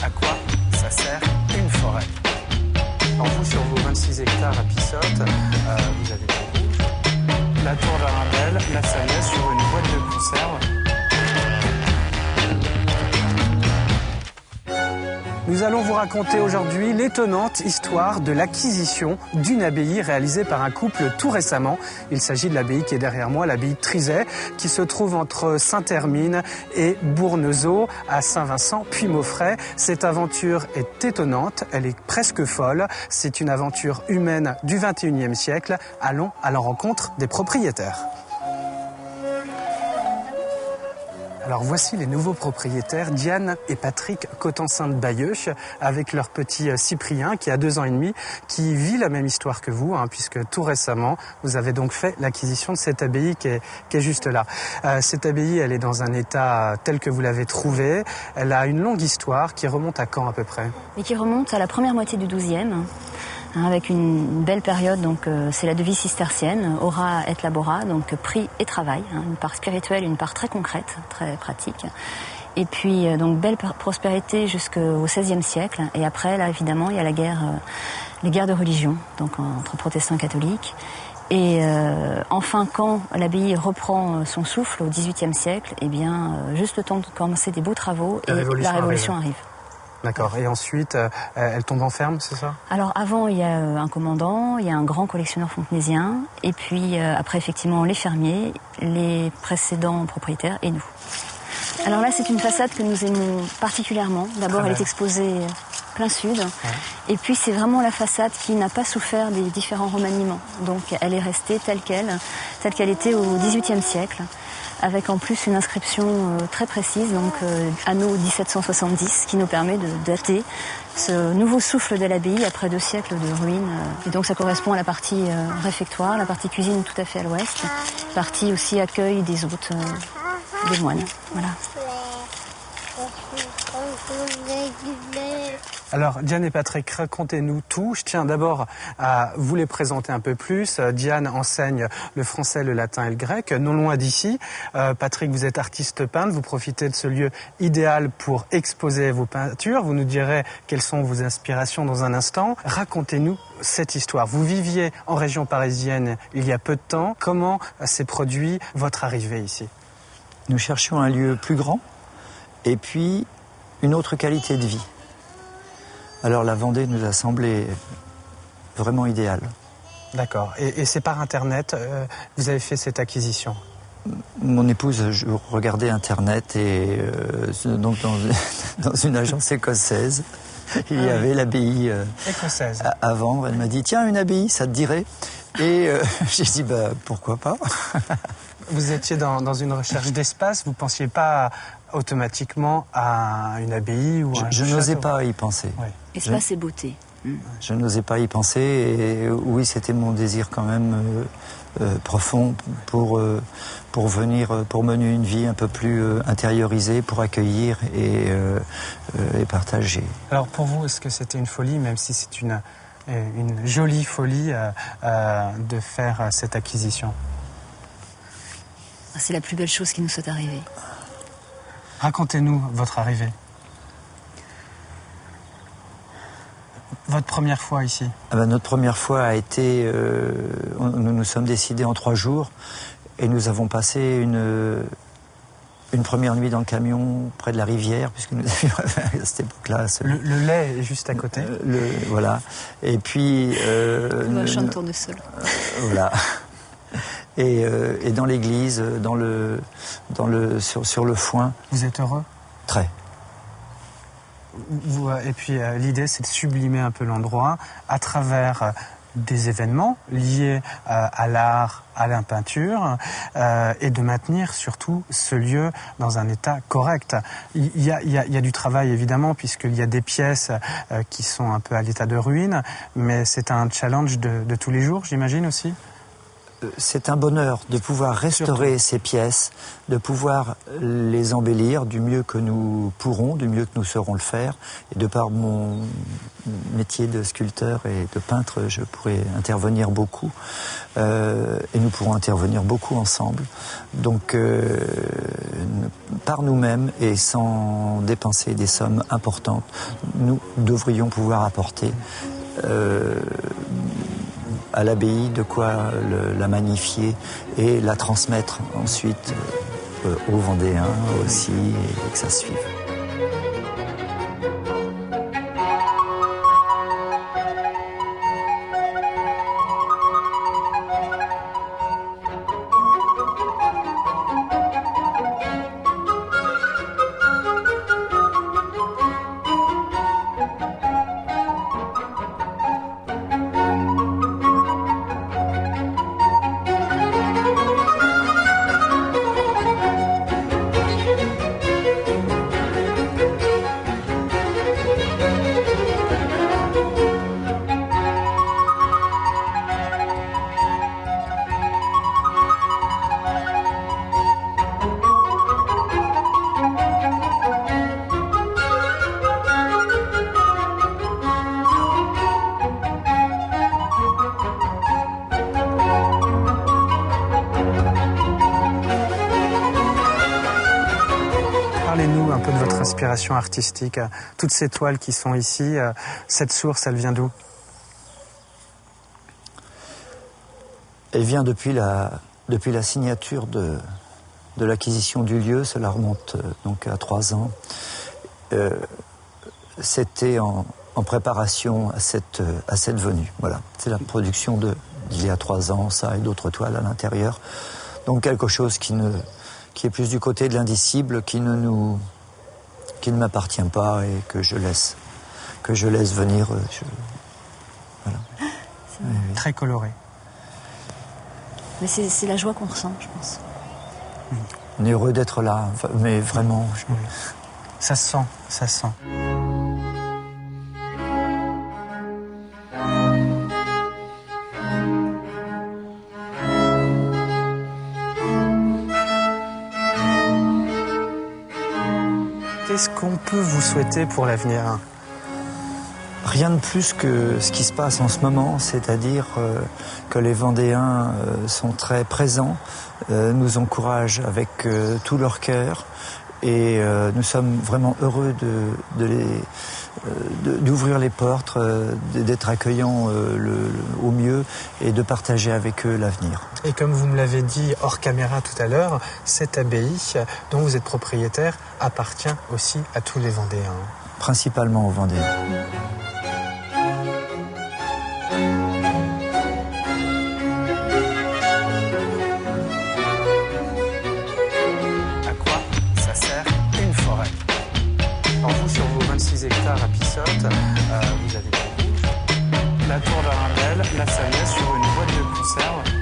à quoi ça sert une forêt. Alors vous, sur vos 26 hectares à Pissotte, vous avez du rouge, la tour d'Arundel, la Sagesse sur une boîte de conserve. Nous allons vous raconter aujourd'hui l'étonnante histoire de l'acquisition d'une abbaye réalisée par un couple tout récemment. Il s'agit de l'abbaye qui est derrière moi, l'abbaye de Trizay, qui se trouve entre Saint-Hermine et Bournezeau, à Saint-Vincent-Puy-Maufrais. Cette aventure est étonnante, elle est presque folle. C'est une aventure humaine du XXIe siècle. Allons à la rencontre des propriétaires. Alors voici les nouveaux propriétaires, Diane et Patrick Cotensin de Bayeux, avec leur petit Cyprien qui a 2 ans et demi, qui vit la même histoire que vous, puisque tout récemment, vous avez donc fait l'acquisition de cette abbaye qui est juste là. Cette abbaye, elle est dans un état tel que vous l'avez trouvé. Elle a une longue histoire qui remonte à quand à peu près? Et qui remonte à la première moitié du XIIe. Avec une belle période, donc c'est la devise cistercienne, ora et labora, donc prix et travail, une part spirituelle, une part très concrète, très pratique. Et puis donc belle prospérité jusqu'au XVIe siècle. Et après, là évidemment, il y a la guerre, les guerres de religion, donc entre protestants et catholiques. Et enfin, quand l'abbaye reprend son souffle au XVIIIe siècle, eh bien, juste le temps de commencer des beaux travaux et la révolution arrive. D'accord. Et ensuite, elle tombe en ferme, c'est ça? Alors, avant, il y a un commandant, il y a un grand collectionneur fontenaisien, et puis après, effectivement, les fermiers, les précédents propriétaires et nous. Alors là, c'est une façade que nous aimons particulièrement. D'abord, elle est exposée plein sud, et puis c'est vraiment la façade qui n'a pas souffert des différents remaniements. Donc, elle est restée telle qu'elle était au XVIIIe siècle. Avec en plus une inscription très précise, donc anno 1770, qui nous permet de dater ce nouveau souffle de l'abbaye après 2 siècles de ruines. Et donc ça correspond à la partie réfectoire, la partie cuisine tout à fait à l'ouest, partie aussi accueil des hôtes, des moines. Voilà. Alors, Diane et Patrick, racontez-nous tout. Je tiens d'abord à vous les présenter un peu plus. Diane enseigne le français, le latin et le grec, non loin d'ici. Patrick, vous êtes artiste peintre, vous profitez de ce lieu idéal pour exposer vos peintures. Vous nous direz quelles sont vos inspirations dans un instant. Racontez-nous cette histoire. Vous viviez en région parisienne il y a peu de temps. Comment s'est produit votre arrivée ici? Nous cherchions un lieu plus grand et puis une autre qualité de vie. Alors la Vendée nous a semblé vraiment idéale. D'accord. Et c'est par Internet vous avez fait cette acquisition? Mon épouse regardait Internet et donc dans une agence écossaise, il y avait l'abbaye écossaise. À vendre. Elle m'a dit, tiens, une abbaye, ça te dirait? Et j'ai dit, pourquoi pas? Vous étiez dans une recherche d'espace, vous ne pensiez pas automatiquement à une abbaye ou un château? Je n'osais pas y penser. Oui. Espace et beauté. Je n'osais pas y penser et oui, c'était mon désir quand même profond pour venir, pour mener une vie un peu plus intériorisée, pour accueillir et partager. Alors pour vous, est-ce que c'était une folie, même si c'est une jolie folie de faire cette acquisition? C'est la plus belle chose qui nous soit arrivée. Racontez-nous votre arrivée. Votre première fois ici? Notre première fois a été... nous nous sommes décidés en 3 jours et nous avons passé une première nuit dans le camion près de la rivière, puisque nous avions à cette époque-là... Le lait est juste à côté. Voilà. Et puis... le champ de tournesol. Voilà. Et dans l'église, sur le foin. Vous êtes heureux? Très. Et puis l'idée, c'est de sublimer un peu l'endroit à travers des événements liés à l'art, à la peinture, et de maintenir surtout ce lieu dans un état correct. Il y a du travail évidemment, puisqu'il y a des pièces qui sont un peu à l'état de ruine, mais c'est un challenge de tous les jours, j'imagine aussi. c'est un bonheur de pouvoir restaurer ces pièces, de pouvoir les embellir du mieux que nous pourrons, du mieux que nous saurons le faire. Et de par mon métier de sculpteur et de peintre, je pourrais intervenir beaucoup. Et nous pourrons intervenir beaucoup ensemble. Donc, par nous-mêmes et sans dépenser des sommes importantes, nous devrions pouvoir apporter à l'abbaye de quoi la magnifier et la transmettre ensuite aux Vendéens aussi et que ça suive. Parlez-nous un peu de votre inspiration artistique. Toutes ces toiles qui sont ici, cette source, elle vient d'où? Elle vient depuis la signature de l'acquisition du lieu. Cela remonte donc à 3 ans. C'était en préparation à cette venue. Voilà, c'est la production d'il y a 3 ans, ça et d'autres toiles à l'intérieur. Donc quelque chose qui est plus du côté de l'indicible, qui ne m'appartient pas et que je laisse venir. Voilà. Oui. Très coloré. Mais c'est la joie qu'on ressent, je pense. On est heureux d'être là, mais vraiment. Oui. Ça se sent, ça se sent. Qu'est-ce qu'on peut vous souhaiter pour l'avenir? Rien de plus que ce qui se passe en ce moment, c'est-à-dire que les Vendéens sont très présents, nous encouragent avec tout leur cœur et nous sommes vraiment heureux d'ouvrir les portes, d'être accueillants au mieux et de partager avec eux l'avenir. Et comme vous me l'avez dit hors caméra tout à l'heure, cette abbaye dont vous êtes propriétaire appartient aussi à tous les Vendéens. Principalement aux Vendéens. À quoi ça sert une forêt? Alors vous, sur vos 26 hectares à Pissotte, vous avez la tour d'Arundel, la Salière sur une boîte de conserve.